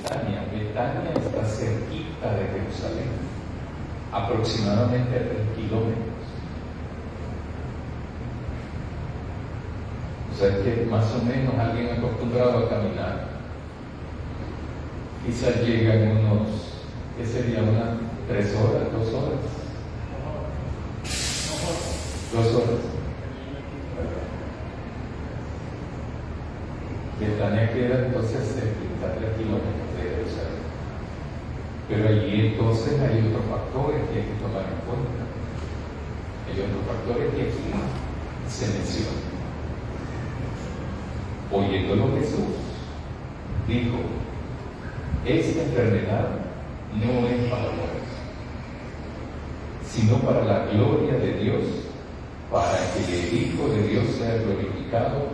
Betania. Betania está cerquita de Jerusalén, aproximadamente a 3 kilómetros. O sea que más o menos alguien acostumbrado a caminar, quizás llega en unos, ¿qué sería? Unas 3 horas, 2 horas. 2 horas. Betania queda entonces cerquita, 3 kilómetros de Jerusalén. Pero allí entonces hay otros factores que hay que tomar en cuenta. Hay otros factores que aquí se mencionan. Oyéndolo Jesús, dijo: esta enfermedad no es para muerte, sino para la gloria de Dios, para que el Hijo de Dios sea glorificado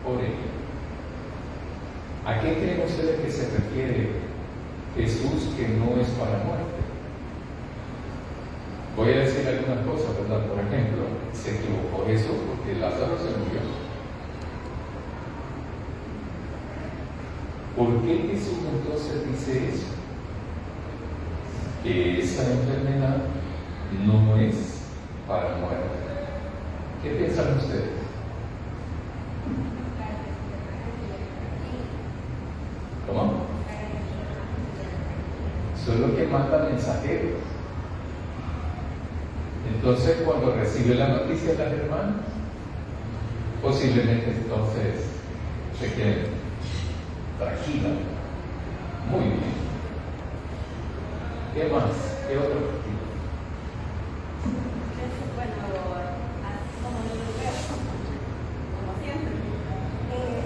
por ella. ¿A qué creen ustedes que se refiere Jesús que no es para muerte? Voy a decir algunas cosas, ¿verdad? Por ejemplo, se equivocó Jesús porque Lázaro se murió. ¿Por qué Jesús entonces dice eso? Que esa enfermedad no es para muerte. ¿Qué piensan ustedes? ¿Cómo? Eso es lo que manda mensajeros. Entonces, cuando recibe la noticia de las hermanas, posiblemente entonces se queden tranquila. Muy bien. ¿Qué más? ¿Qué otro motivo? Como lo veo, como siempre, el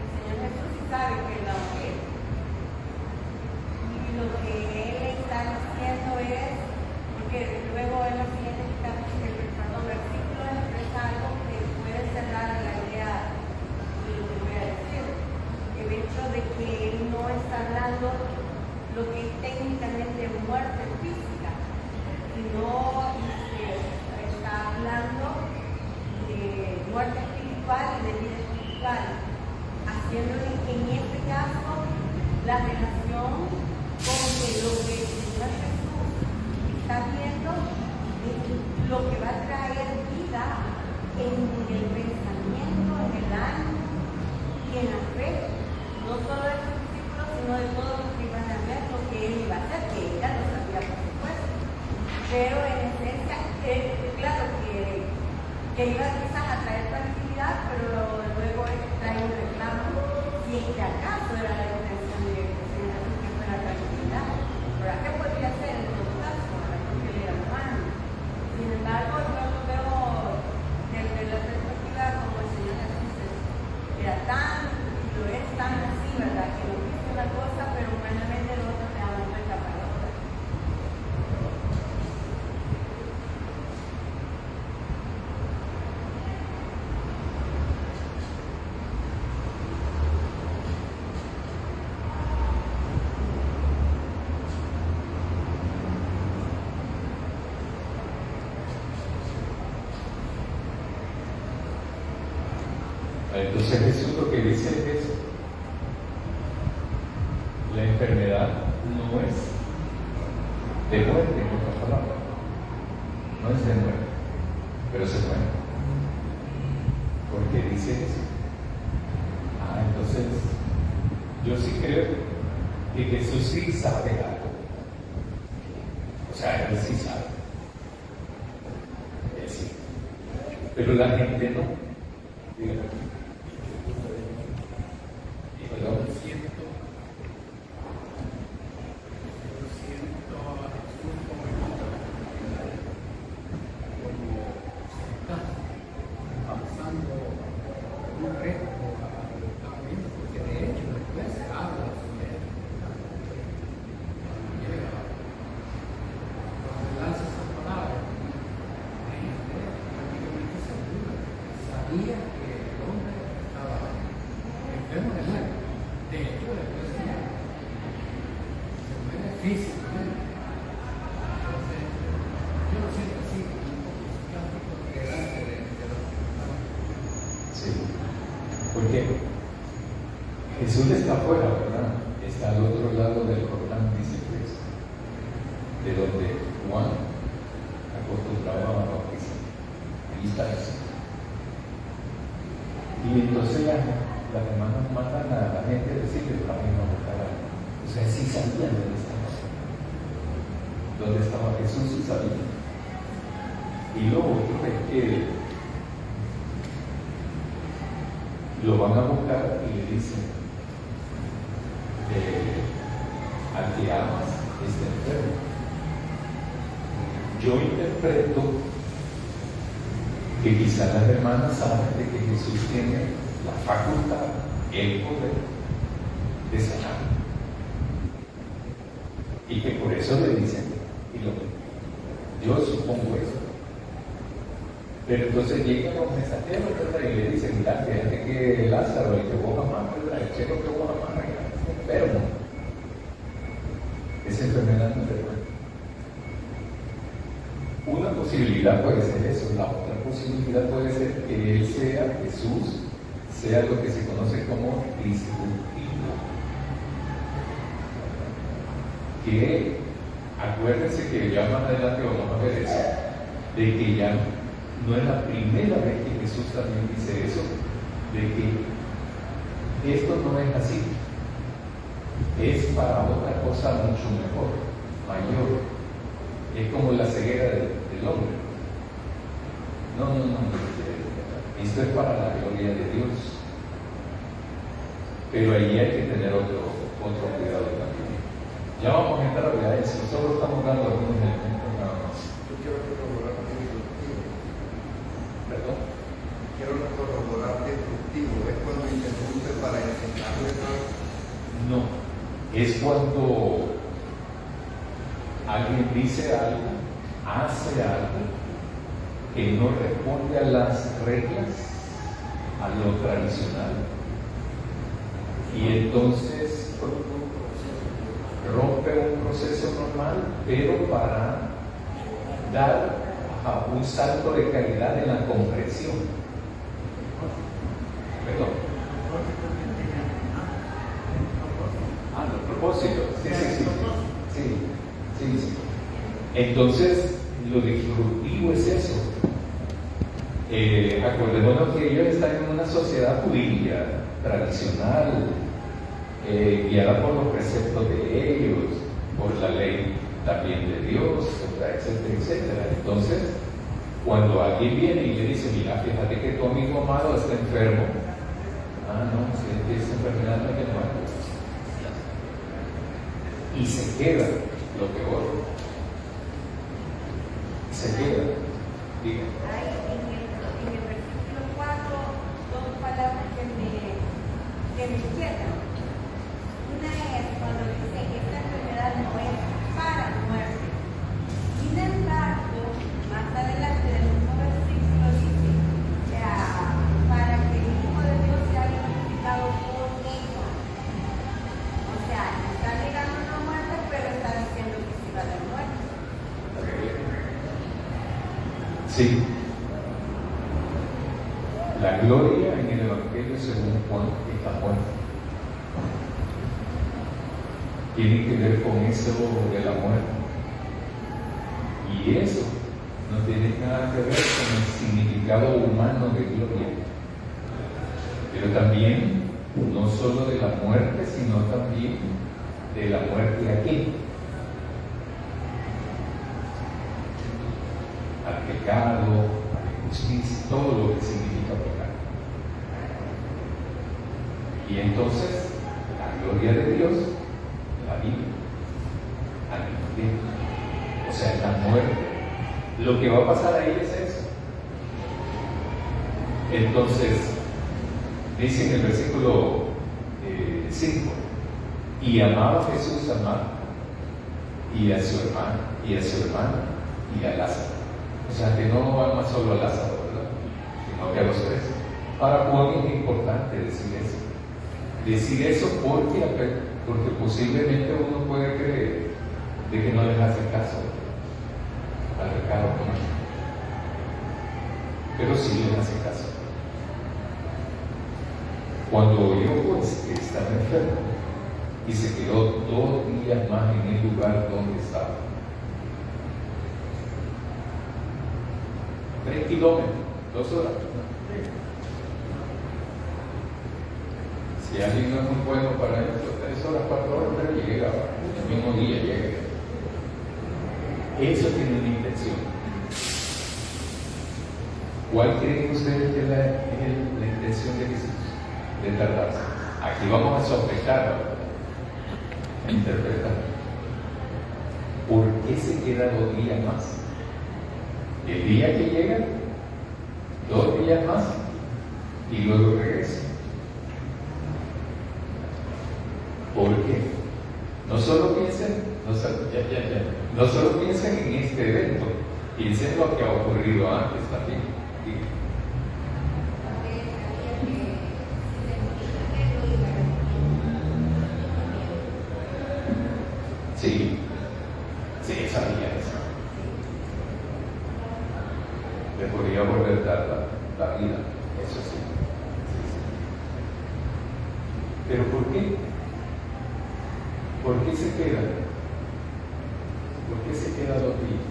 Señor Jesús sí sabe que es la mujer. Y lo que Él está haciendo es, porque luego en los siguientes versículos expresa algo que puede cerrar la idea de lo que voy a decir. El hecho de que Él no está hablando lo que es técnicamente muerte física, sino está hablando de muerte espiritual y de vida espiritual, haciéndole en este caso la relación con que lo que el Señor Jesús está viendo es lo que va a traer vida en el pensamiento, en el ánimo y en la fe, no solo de sus discípulos, sino de todos los que iban a ver lo que Él iba a hacer, que ella lo sabía por supuesto, pero en esencia, claro que iba quizás a traer tranquilidad, pero luego trae un reclamo, si es que acaso era la intención de Señor que fuera tranquilidad. ¿Pero qué podría ser en todo caso? Porque él era humano. Sin embargo, yo lo veo desde la perspectiva como el Señor Jesús era tan, y lo es tan así, ¿verdad? Que no dice una cosa, pero humanamente lo otro te da una vuelta para otra. Entonces Jesús lo que dice es: la enfermedad no es de muerte, en otras palabras. No es de muerte, pero se muere. ¿Por qué dice eso? Entonces yo sí creo que Jesús sí sabe algo. O sea, Él sí sabe. Él sí. Pero la gente no. Dígame. Jesús Jesús está afuera, ¿verdad? Está al otro lado del Jordán, dice el texto, de donde Juan acostumbraba a bautizar. Ahí está Jesús. Y entonces las hermanas mandan a la gente a decirle, vayan a buscar algo. O sea, sí sabían dónde estaba Jesús, sí sabían. Y lo otro es que lo van a buscar y le dicen, al que amas está enfermo. Yo interpreto que quizás las hermanas saben de que Jesús tiene la facultad, el poder de sanar. Y que por eso le dicen, yo supongo eso. Pero entonces llegan los mensajeros, ¿verdad? Y le dicen, mira, fíjate que Lázaro, el que vos amás, ¿verdad? El chico que vos amás, está enfermo. Esa enfermedad no se puede. Una posibilidad puede ser eso, la otra posibilidad puede ser que él sea, Jesús, sea lo que se conoce como disruptivo. Que acuérdense que ya más adelante vamos a ver eso, de que ya no es la primera vez que Jesús también dice eso, de que esto no es así, es para otra cosa mucho mejor, mayor. Es como la ceguera del hombre. No, esto es para la gloria de Dios. Pero ahí hay que tener otro cuidado también. Ya vamos a entrar a eso, solo estamos dando algunos elementos nada más. Yo quiero corroborar destructivo. ¿Perdón? Quiero corroborar destructivo. ¿Es cuando interrumpe para enseñarle algo? No, es cuando alguien dice algo, hace algo que no responde a las reglas, a lo tradicional, y entonces rompe un proceso normal, pero para dar un salto de calidad en la comprensión. Perdón. Los propósitos. Sí. Entonces, lo disruptivo es eso. Acordémonos que ellos están en una sociedad judía, tradicional, guiada por los preceptos de ellos, por la ley también de Dios, etcétera. Entonces, cuando alguien viene y le dice, mira, fíjate que tu amigo amado está enfermo. No, esa enfermedad no es de muerte. Y se queda lo peor. Se queda. Diga. Hay en el versículo 4 dos palabras que me inquietan. Una es cuando dice que esta enfermedad no es para muerte. Sin embargo, más adelante en el mismo versículo dice para que el Hijo de Dios sea glorificado por ella. O sea, está negando no muerte, pero está diciendo que sí va a haber muerte. Sí. La gloria en el Evangelio según Juan está muerta. Tiene que ver con eso de la muerte. Y eso no tiene nada que ver con el significado humano de gloria. Pero también, no solo de la muerte, sino también de la muerte aquí. Al pecado, a la injusticia, todo lo que significa pecado. Y entonces, la gloria de Dios la vive al mismo tiempo. O sea, la muerte. Lo que va a pasar ahí es eso. Entonces, dice en el versículo 5, y amaba a Jesús a Marta, y a su hermana, y a Lázaro. O sea, que no ama solo a Lázaro, ¿verdad? Sino que a los tres. Para Juan es importante decir eso. Decir eso porque posiblemente uno puede creer de que no les hace caso al pecado humano. Pero sí les hace caso. Cuando oyó pues que estaba enfermo y se quedó 2 días más en el lugar donde estaba. 3 kilómetros, 2 horas. Si alguien no es muy bueno para esto, 3 horas, 4 horas, pero llega, el mismo día llega. Eso tiene una intención. ¿Cuál creen ustedes que es la intención de Jesús? De tardarse. Aquí vamos a sospechar, a interpretar. ¿Por qué se queda 2 días más? El día que llega, 2 días más, y luego regresa. ¿Por qué? No solo piensen en este evento, piensen lo que ha ocurrido antes también. Sí, sabía eso. Le podría volver a dar la vida, eso sí. Pero ¿por qué? ¿Por qué se queda? ¿Por qué se queda 2 días?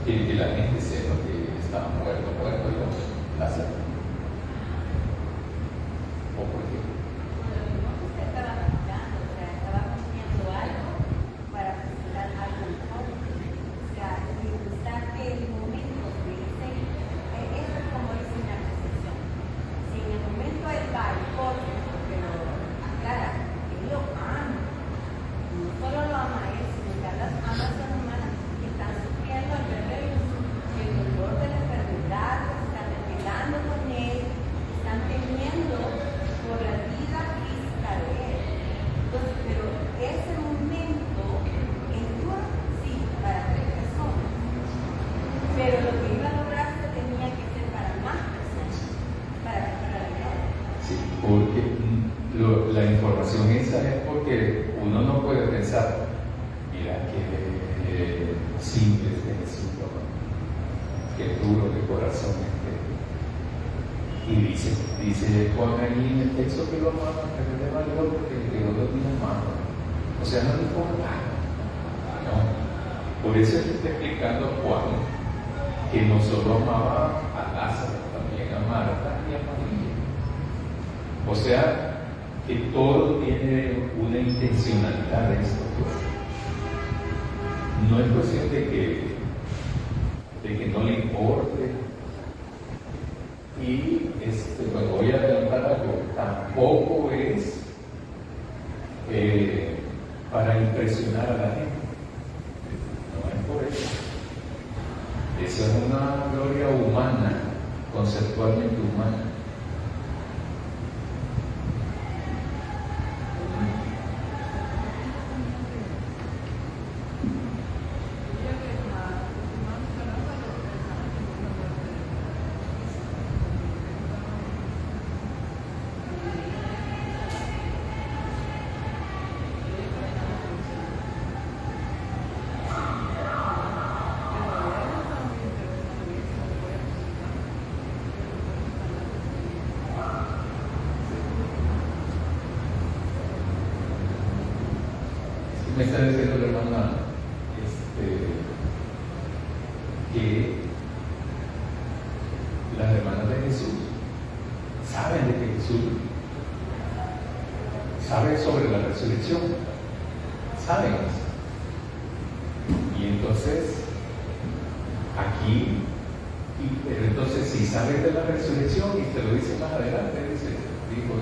Que la gente sepa que está muerto, y no la sabe. ¿O por qué? Estaba comiendo algo para presentar algo mejor. O sea, pensar que el momento que dice, eso es como dice una recepción. Si en el momento él va y corre, pero aclara, él lo ama. No solo lo ama a él, sino que ama a las hermanas que están sufriendo al ver el dolor de la enfermedad, que se están revelando con él, que están temiendo por la vida física de él. Entonces, pero ese momento entró, sí, para 3 personas. Pero lo que iba a lograrse tenía que ser para más personas, para que fuera la gloria. Sí, porque la información esa es porque uno no puede pensar, mira qué simple es Jesús, ¿no? Qué duro de corazón es. Y dice Juan ahí en el texto que lo amaba, que le valió porque le quedó 2 días más. O sea, no le importa. No. Por eso es que está explicando Juan que no solo amaba a Lázaro, también a Marta y a María. O sea, que todo tiene una intencionalidad en esto. No es cuestión de que no le importe. Y me voy a adelantar algo, tampoco es para impresionar a la gente. No es por eso. Esa es una gloria humana, conceptualmente humana. Me está diciendo la hermana que las hermanas de Jesús saben de que Jesús sabe sobre la resurrección, saben eso. Y entonces aquí, pero entonces si sabes de la resurrección y te lo dice más adelante, dijo,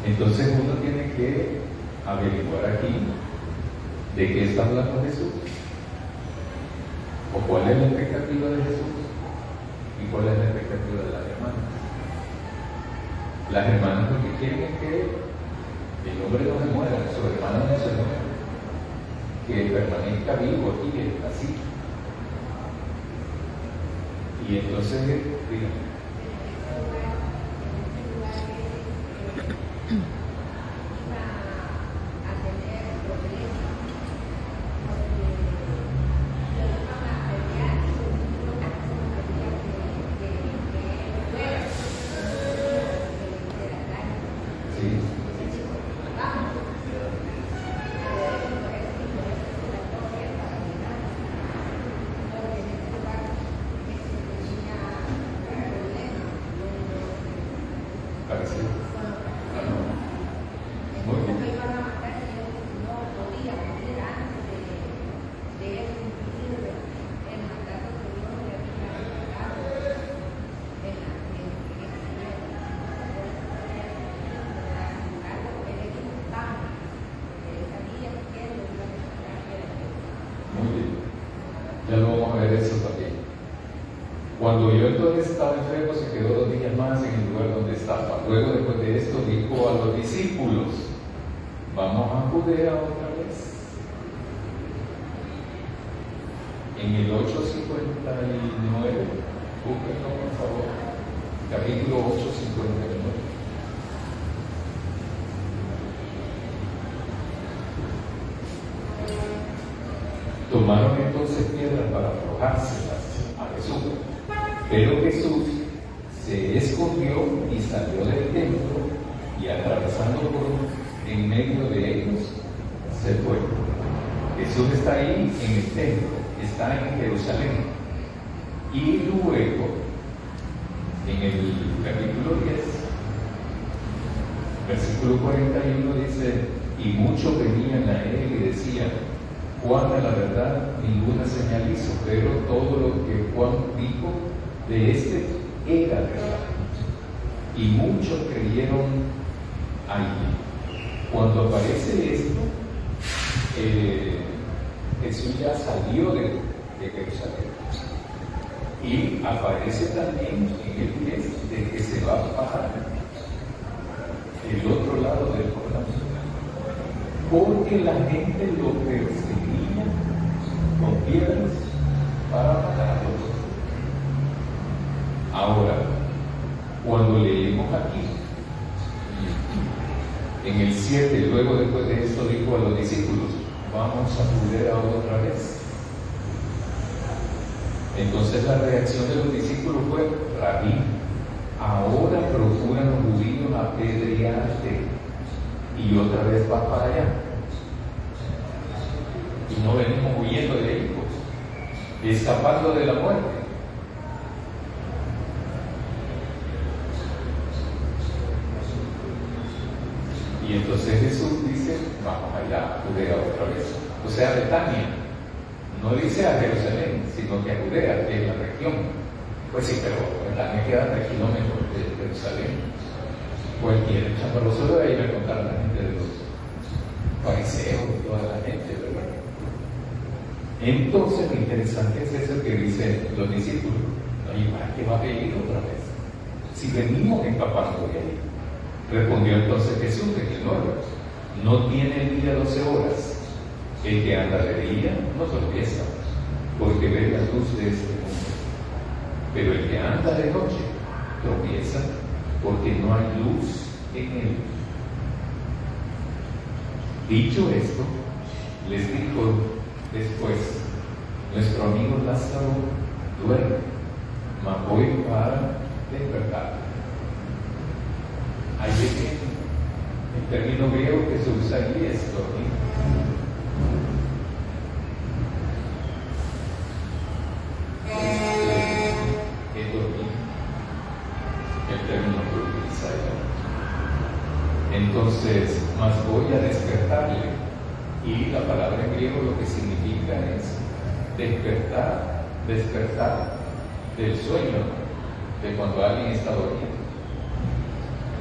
entonces uno tiene que averiguar aquí de qué está hablando Jesús, o cuál es la expectativa de Jesús y cuál es la expectativa de las hermanas. Las hermanas lo que quieren es que el hombre no se muera, su hermana no se muera, que permanezca vivo aquí, así. Y entonces, dígame. Sí. Parecido. Muy bien. Muy bien. Ya lo vamos a ver eso también. Cuando yo entonces estaba enfermo, se quedó 2 días más en el lugar donde estaba. Luego, después de esto, dijo a los discípulos: vamos a Judea otra vez. En el 8:59, búsquenlo por favor, capítulo 8:59. Tomaron entonces piedras para arrojárselas a Jesús, pero Jesús se escondió y salió del templo, y atravesando por en medio de ellos, se fue. Jesús está ahí en el templo, está en Jerusalén. Y luego, en el capítulo 10, versículo 41 dice: y muchos venían a él y decían: Juan, a la verdad, ninguna señal hizo, pero todo lo que Juan dijo de este era verdad. Y muchos creyeron allí. Cuando aparece esto, Jesús ya salió de Jerusalén. Y aparece también en el 10 de que se va para el otro lado del Jordán, porque la gente lo perseguía con piedras para matarlos. Ahora, cuando leemos aquí, en el 7, luego después de esto dijo a los discípulos: vamos a Judea otra vez. Entonces la reacción de los discípulos fue: Rabí, ahora procuran los judíos apedrearte y otra vez vas para allá. Y no venimos huyendo de ellos, escapando de la muerte. Y entonces Jesús dice: vamos allá a Judea otra vez. O sea, a Betania. No dice a Jerusalén, sino que a Judea, que es la región. Pues sí, pero Betania queda a 3 kilómetros de Jerusalén. Cualquier chaparroso debe ir a contar a la gente de los fariseos y toda la gente, ¿verdad? Entonces, lo interesante es eso que dicen los discípulos: ¿y para qué va a venir otra vez? Si venimos escapando de ahí. Respondió entonces Jesús de que no tiene el día 12 horas. El que anda de día no tropieza, porque ve la luz de este mundo. Pero el que anda de noche tropieza, porque no hay luz en él. Dicho esto, les dijo después: nuestro amigo Lázaro duerme, mas voy para despertar. Ahí viene el término griego que se usa allí, es dormir. Es dormir, el término que utiliza allí. Entonces, mas voy a despertarle. Y la palabra en griego lo que significa es despertar del sueño, de cuando alguien está dormido.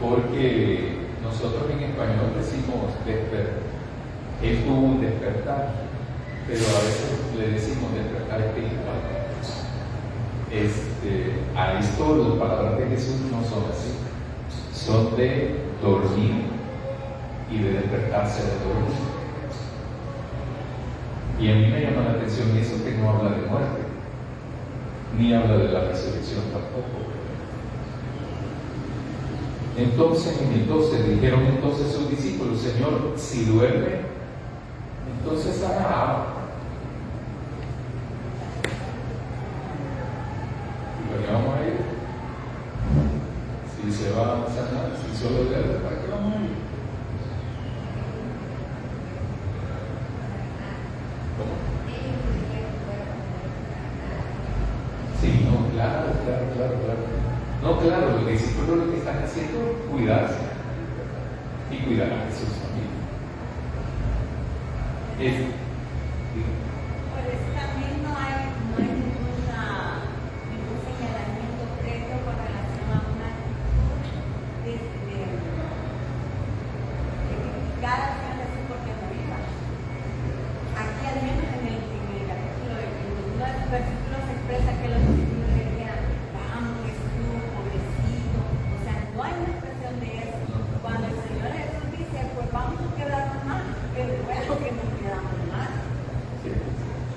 Porque nosotros en español decimos despertar. Él tuvo un despertar, pero a veces le decimos despertar espiritual. A esto las palabras de Jesús no son así. Son de dormir y de despertarse de dormir. Y a mí me llama la atención eso, que no habla de muerte, ni habla de la resurrección tampoco. Entonces, en el 12, dijeron entonces sus discípulos: Señor, si duerme, entonces haga agua. ¿Y para qué vamos a ir? Si se va a sanar, si solo duerme, ¿para qué vamos a ir? claro. No, claro, los discípulos lo que están haciendo es cuidarse y cuidar a Jesús también. Por eso también no hay ningún señalamiento previo con relación a una actitud de criticar acción de su propia vida. Aquí al menos en el capítulo, en uno de los versículos se expresa que los discípulos decían, vamos Jesús, pobrecito. O sea, no hay una expresión de eso. Cuando el Señor Jesús dice, pues vamos a quedarnos más, pero luego que nos quedamos más.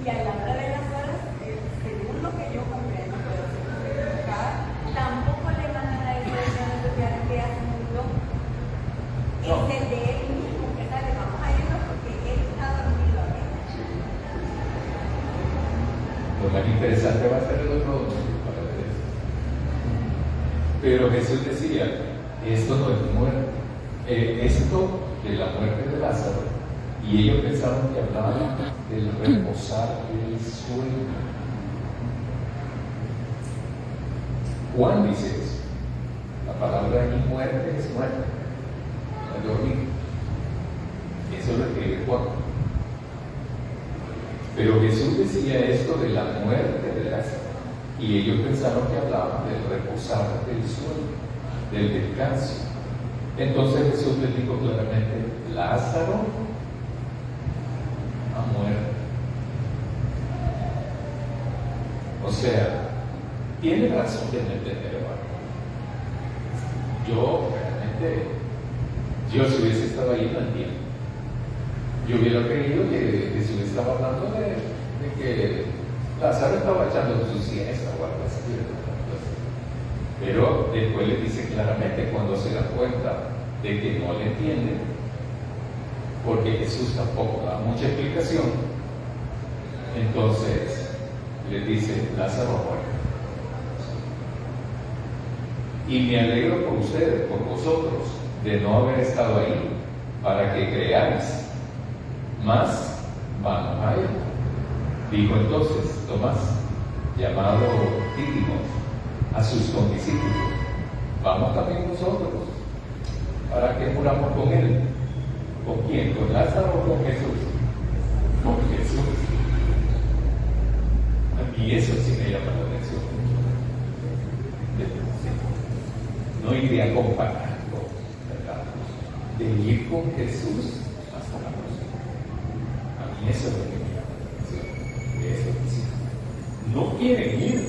Y a la hora de las horas, según lo que yo comprendo, pero si no estoy equivocada, tampoco le mandan a ese Señor social que hace un blog. Es el de él mismo, que sale, vamos a irnos porque él está dormido aquí. Lo más interesante va a ser el otro para ver eso. Pero Jesús decía, esto no es muerte. Esto de la muerte de Lázaro, y ellos pensaron que hablaban del reposar del sueño. Juan dice eso. La palabra ni muerte es muerte, no es dormir. Eso lo escribe Juan. Pero Jesús decía esto de la muerte de Lázaro, y ellos pensaron que hablaban del reposar del sueño, del descanso. Entonces Jesús les dijo claramente, Lázaro ha muerto. O sea, tiene razón de no entender, hermano. Yo realmente, si hubiese estado ahí, no entiendo. Yo hubiera creído que Jesús estaba hablando de que Lázaro estaba echando su siesta o algo así. Pero después le dice claramente, cuando se da cuenta de que no le entienden, porque Jesús tampoco da mucha explicación, entonces le dice, Lázaro ha muerto. Y me alegro por ustedes, por vosotros, de no haber estado ahí, para que creáis. Más vamos a él. Dijo entonces Tomás, llamado Dídimo, a sus condiscípulos, vamos también nosotros, para que muramos con él. ¿Con quién? ¿Con Lázaro o con Jesús? Con Jesús. A mí eso sí me llama la atención. No iré a comparar, ¿verdad? De ir con Jesús hasta la cruz. A mí eso es lo que me llama la atención. De eso sí. No quieren ir.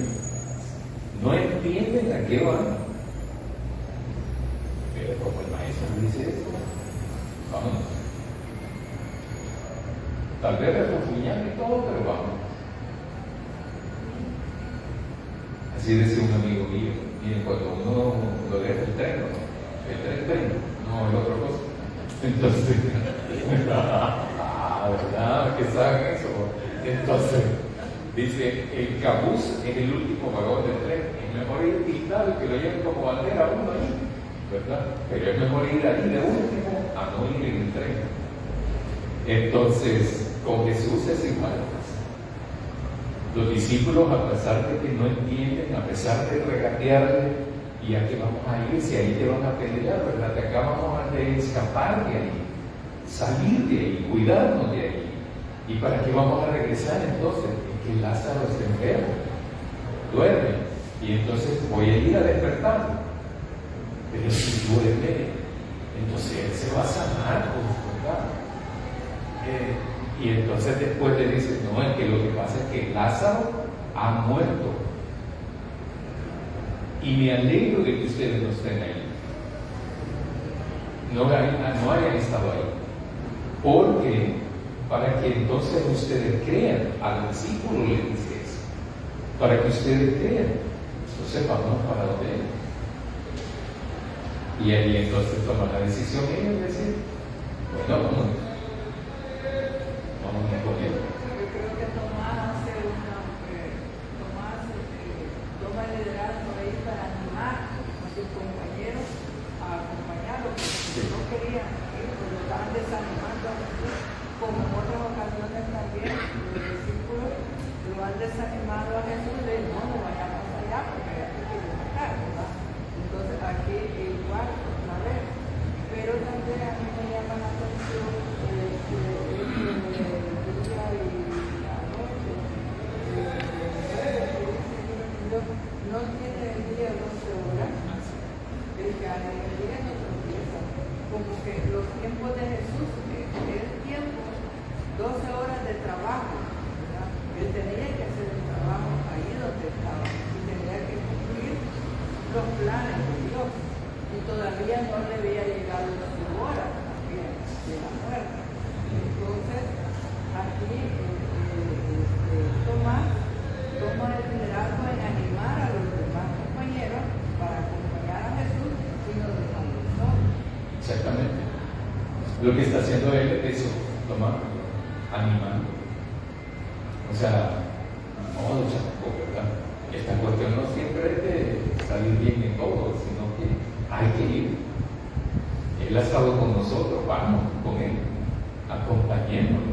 No entienden a qué van. Pero como el maestro dice eso, vamos. Tal vez refunfuñando y todo, pero vamos. Así decía un amigo mío, miren, cuando uno lo deja el tren, no es otra cosa. Entonces, ¿verdad? ¿Qué saben eso? Entonces, dice, el cabús es el último vagón del tren. Es mejor ir pintado y que lo lleven como bandera uno ahí, ¿verdad? Pero es mejor ir ahí de último a no ir en el tren. Entonces, con Jesús es igual. Los discípulos, a pesar de que no entienden, a pesar de regatearle, ¿y a qué vamos a ir? Si ahí te van a pelear, ¿verdad? De acá vamos a escapar de ahí, salir de ahí, cuidarnos de ahí. ¿Y para qué vamos a regresar entonces? Es que Lázaro está enfermo, duerme, y entonces voy a ir a despertarlo. Pero si duerme, entonces él se va a sanar, ¿verdad? Y entonces después le dice, no, es que lo que pasa es que Lázaro ha muerto. Y me alegro de que ustedes no estén ahí. No hayan estado ahí. Porque para que entonces ustedes crean, al discípulo le dice eso, para que ustedes crean, entonces vamos para donde él. Y ahí entonces toman la decisión ellos de decir, bueno, vamos a poner. Yo creo que Tomás toma el liderazgo ahí para animar a sus compañeros a acompañarlo, porque no querían ir, pues lo estaban desanimando a Jesús, como en otras ocasiones también los discípulos lo han desanimado a Jesús, de no vayamos allá allá porque allá te quieren matar, ¿verdad? Entonces aquí igual, otra vez. Pero también a mí me llama la atención el día y la noche. No tiene el día 12 horas, el que en el día no se empieza. Como que los tiempos de Jesús, el tiempo, 12 horas de trabajo, ¿verdad? Él tenía que hacer el trabajo ahí donde estaba y tenía que cumplir los planes de Dios. Y todavía no le había llegado su hora también de la muerte. Entonces, aquí Tomás toma el liderazgo en animar a los demás compañeros para acompañar a Jesús y no dejarlo solo. Exactamente. Lo que está haciendo él es eso, Tomás, animando. O sea, no, ¿verdad? Esta cuestión no siempre es de salir bien en todo, sino que hay que ir. Él ha estado con nosotros, vamos con él, acompañéndolo.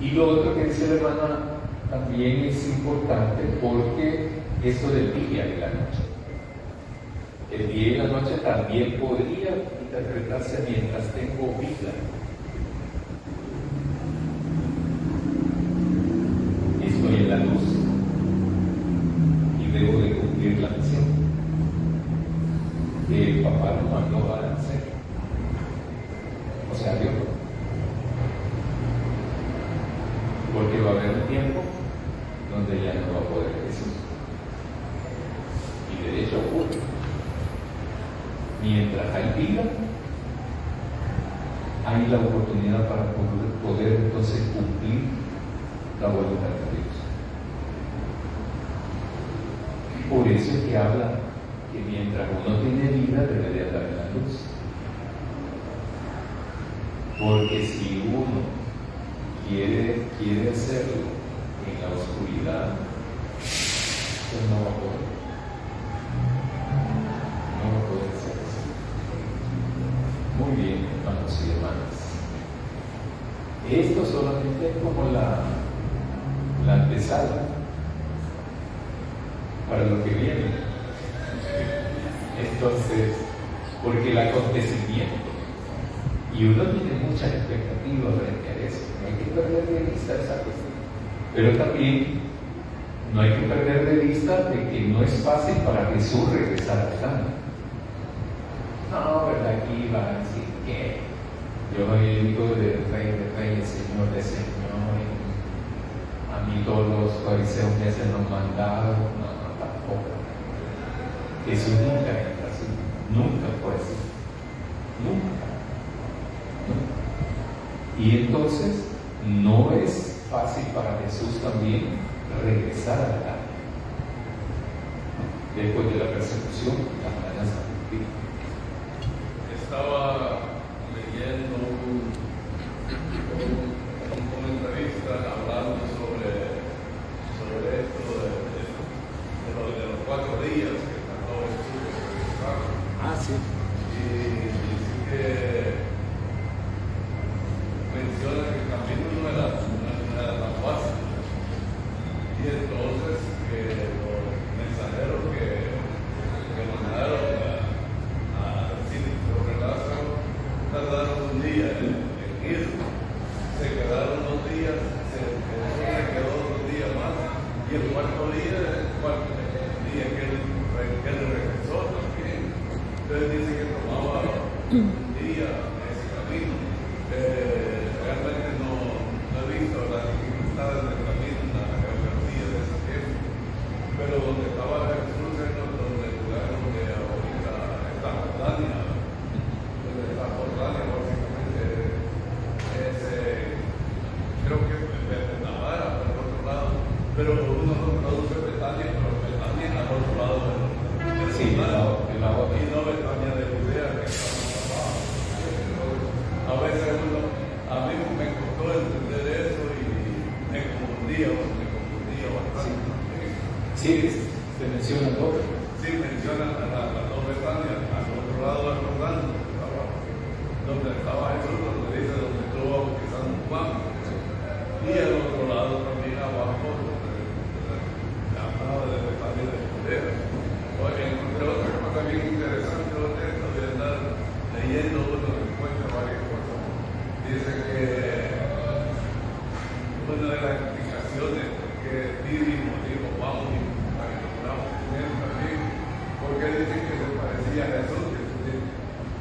Y lo otro que dice la hermana también es importante porque eso del día y la noche. El día y la noche también podría interpretarse mientras tengo vida. Estoy en la luz y debo de cumplir la misión que el papá nos mandó a hacer. O sea, Dios. Porque va a haber un tiempo donde ya no va a poder Jesús. Y de hecho ocurre. Mientras hay vida, hay la oportunidad para poder entonces cumplir la voluntad de Dios. Por eso es que habla que mientras uno tiene vida debe de andar en la luz. Porque si uno quiere hacerlo en la oscuridad, pues no va a poder. No va a poder hacer eso. Muy bien, hermanos y hermanas. Esto solamente es como la antesala para lo que viene. Entonces, porque el acontecimiento, y uno tiene muchas expectativas frente a eso, no hay que perder de vista esa cuestión. Pero también no hay que perder de vista de que no es fácil para Jesús regresar acá. No, ¿verdad? Aquí va a decir que yo soy el hijo del Rey de Reyes, Señor de Señor, y a mí todos los fariseos me hacen los mandados. No, tampoco. Jesús nunca entra así, nunca fue así, nunca. Y entonces no es fácil para Jesús también regresar a la carne después de la persecución, la amenaza. Estaba leyendo un comentarista hablando sobre esto de los 4 días que tardó Jesús en regresar. Sí. Y dice que menciona que el camino no era tan fácil. Y entonces que los mensajeros que mandaron a decir sobre Lázaro tardaron un día en ir. Se quedaron 2 días, se quedó 2 días más. Y el cuarto día que él regresó también. Entonces dice que tomaba un día ese camino. Realmente no he visto las dificultades del camino en la geografía de ese tiempo. Pero donde estaba Jesús es donde el lugar donde ahorita está Jordania. Donde está Jordania básicamente creo que es Navarra por el otro lado. Pero uno no traduce Betania, pero Betania es al otro lado del Jordán. Y no Betania de Judea, que está más abajo. A veces a mí me costó entender eso y me confundía bastante. Sí, se menciona todo. Sí, menciona las 2 Betanias, al otro lado del Jordán, donde estaba Jesús, donde dice donde estuvo bautizando Juan. Y al otro lado también abajo, donde hablaba de Betania de Judea. una de las explicaciones que Didimo dijo, vamos y para que nos podamos también, porque dicen que se parecía a Jesús,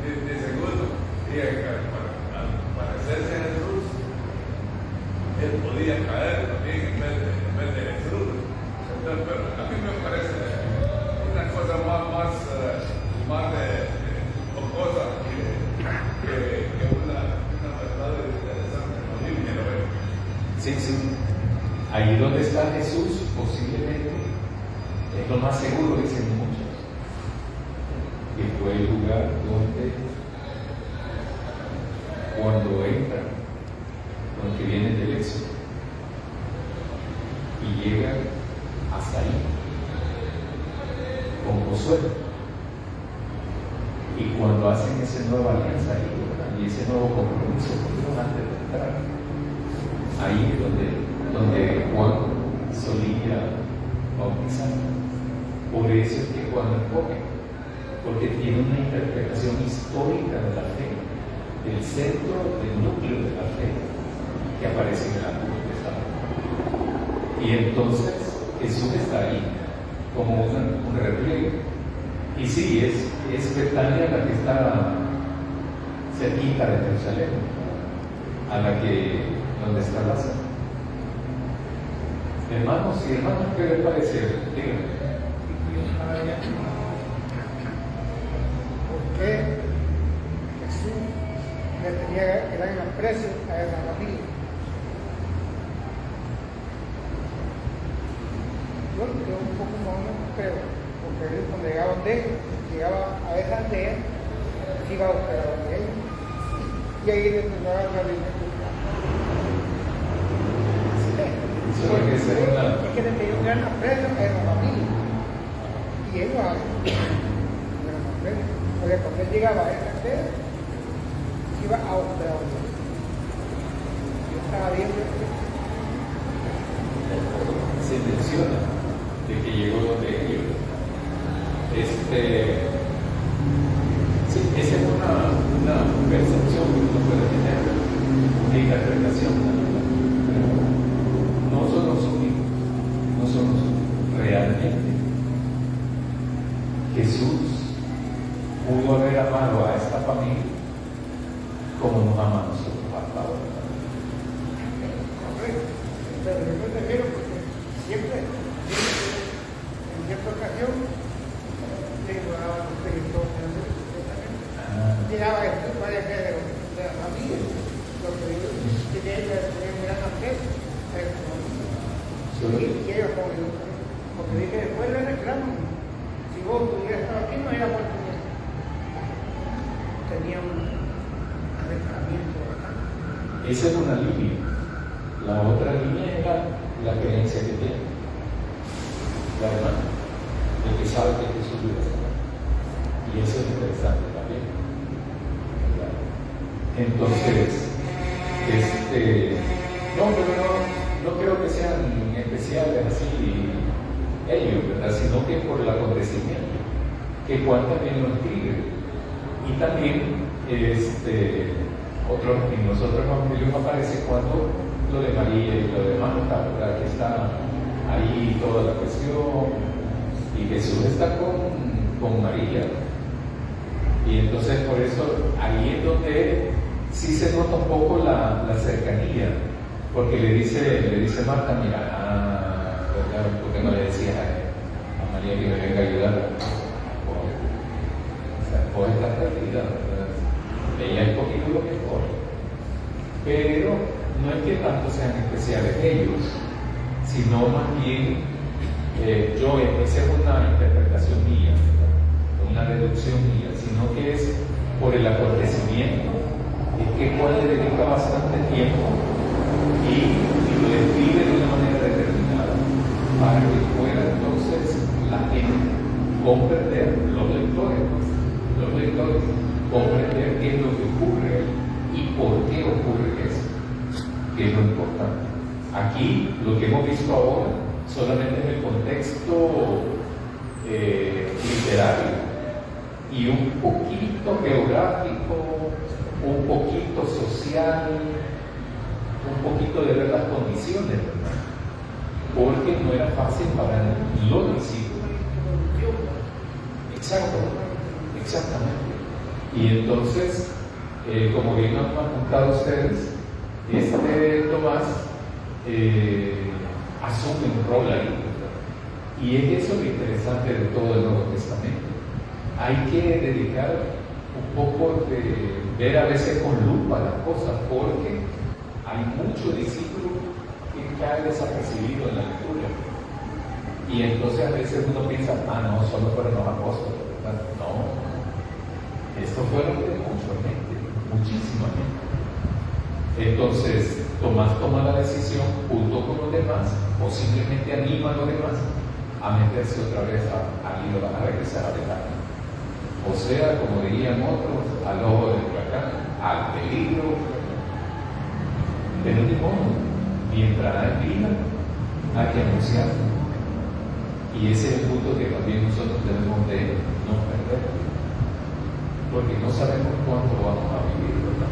de segundo, y para parecerse a Jesús, él podía caer también en vez de Jesús. Entonces, pero a mí me parece una cosa más jocosa que una verdad interesante en la Biblia, ¿no? Sí, sí. Ahí donde está Jesús, posiblemente, es lo más seguro, dicen muchos, que fue el lugar donde, cuando entran, los que vienen del Éxodo, y llegan hasta ahí, con Josué, y cuando hacen esa nueva alianza ahí, ¿verdad? Y ese nuevo compromiso con Dios antes de entrar, ahí es donde Juan solía bautizar. Por eso es que Juan es joven, porque tiene una interpretación histórica de la fe, del centro, del núcleo de la fe que aparece en el Antiguo Testamento. Y entonces Jesús está ahí como un repliegue. Y sí, es Betania la que está cerquita de Jerusalén, donde está Lázaro. Hermanos y hermanas, ¿qué les parece? Díganme. ¿Por qué Jesús le tenía gran aprecio a esa familia? Yo creo un poco más o menos, pero porque ellos cuando llegaba a esa aldea, se iba a buscar a donde ellos. Y ahí les tocaba la alimento. Es que le tenía un gran aprecio a esa familia. Y ellos hacen un gran aprecio. Porque cuando él llegaba a esa aldea, se iba a buscar a donde ellos. Yo estaba viendo se menciona de que llegó donde ellos. Sí, esa es una percepción que uno puede tener, una interpretación, pero no son los únicos, realmente. Jesús pudo haber amado a esta familia como nos ama a nosotros hasta ahora. pero yo me refiero porque siempre, en cierta ocasión, le ignoraba los peritos, llegaba esto varias veces de la familia, lo que yo tenía un gran aprecio, y ellos como yo, porque dije, después le reclaman, si vos hubieras estado aquí no era muerto bien. Tenía un arrepentimiento bastante. Esa es una línea. La otra línea era la creencia que tiene la hermana, de que sabe que Jesús vive a salvar. Y eso es interesante también. Entonces, no creo que sean especiales así ellos, ¿verdad? Sino que por el acontecimiento, que Juan también lo escribe. Y también en los otros evangelios aparece cuando lo de María y lo de Marta, ¿verdad? Que está ahí toda la cuestión, y Jesús está con María. Y entonces por eso ahí es donde sí se nota un poco la cercanía, porque le dice Marta, mira, ¿por qué no le decías a María que me venga a ayudar? O sea, vos estás perdida, ¿verdad? Ella es poquito lo que corre, pero no es que tanto sean especiales ellos, sino más bien esa es una interpretación mía, ¿verdad? Una deducción mía, sino que es por el acontecimiento, es que Juan le dedica bastante tiempo y lo describe de una manera determinada para que pueda entonces la gente comprender, los lectores comprender qué es lo que ocurre y por qué ocurre eso, que es lo importante. Aquí lo que hemos visto ahora solamente es el contexto literario y un poquito geográfico, un poquito social, un poquito de ver las condiciones, ¿verdad? Porque no era fácil para los discípulos. Exacto, exactamente. Y entonces, como bien han apuntado ustedes, Tomás asume un rol ahí, ¿verdad? Y es eso lo interesante de todo el Nuevo Testamento. Hay que dedicar un poco de ver a veces con lupa las cosas, porque hay muchos discípulos que caen desapercibidos en la lectura. Y entonces a veces uno piensa, no, solo fueron los apóstoles, ¿verdad? No, estos fueron de mucha gente, muchísima gente. Entonces, Tomás toma la decisión junto con los demás, o simplemente anima a los demás a meterse otra vez a regresar a Betania. O sea, como dirían otros, al ojo del huracán, al peligro. Pero ni modo, mientras hay vida, hay que anunciarlo. Y ese es el punto que también nosotros debemos de no perder, porque no sabemos cuánto vamos a vivir, ¿verdad?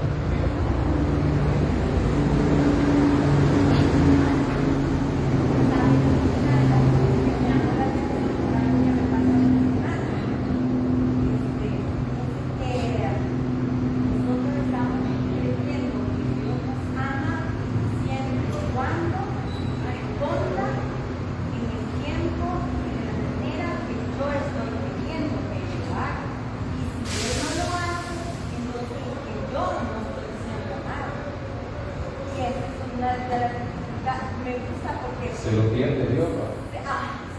Me gusta porque Se lo pierde Dios, ¿no?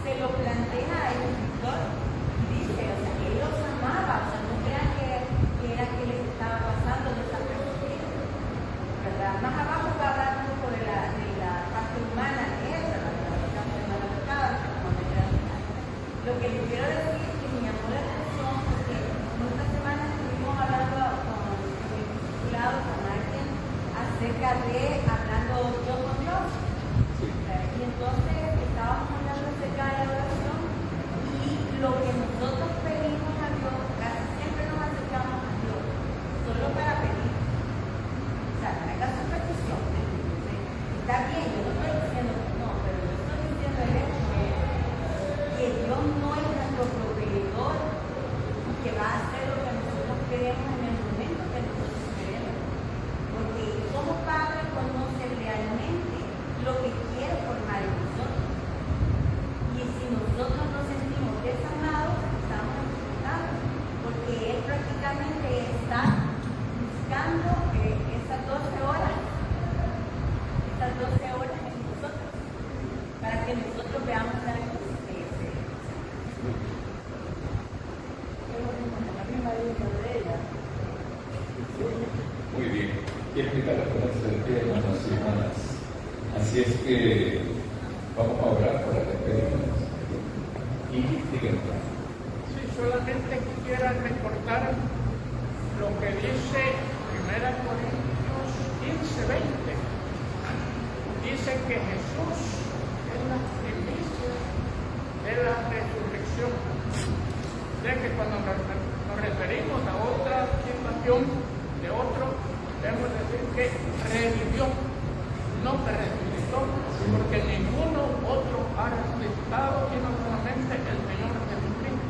se lo plantea el escritor y dice, o sea, él los amaba, o sea, no crean que era que les estaba pasando desapercibido, ¿verdad? Más abajo va a hablar un poco de la parte humana de él, ¿verdad? Lo que les quiero decir es que me llamó la atención porque esta semana estuvimos hablando con el discipulado, con alguien, acerca de hablando yo con Dios. Y entonces estábamos hablando acerca de la oración y lo que nosotros pedimos a Dios, casi siempre nos acercamos a Dios, solo para pedir. O sea, traiga su petición. Está bien, yo no estoy diciendo que no, pero yo estoy diciendo el hecho que Dios no es nuestro proveedor y que va a hacer lo que nosotros queremos en el momento que nosotros queremos. Porque como Padre conoce realmente lo que quiere formar en nosotros. Y si nosotros nos sentimos desamados, estamos equivocados, porque Él prácticamente está buscando esas 12 horas en nosotros, para que nosotros veamos la luz de ese. Muy bien. Quiero invitar a ponerse de pie, hermanos y hermanas. Así es que vamos a orar para despedirnos. Y díganme. Sí, solamente quisiera recordar lo que dice 1 Corintios 15:20. Dice que Jesús es la primicia de la resurrección. O sea que cuando nos referimos a otra situación de otro, debemos decir que revivió, no que resucitó, porque ninguno otro ha resucitado sino solamente el Señor Jesucristo.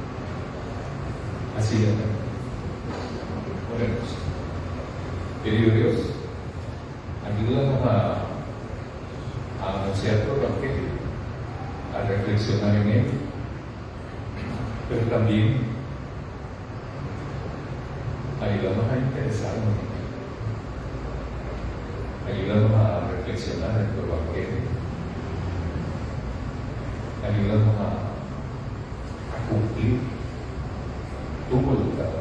Así es. Oremos. Querido Dios, ayúdanos a anunciar tu evangelio, a reflexionar en él, pero también ayúdanos a interesarnos en él. Ayúdanos a reflexionar en tu evangelio. Ayúdanos a cumplir tu voluntad.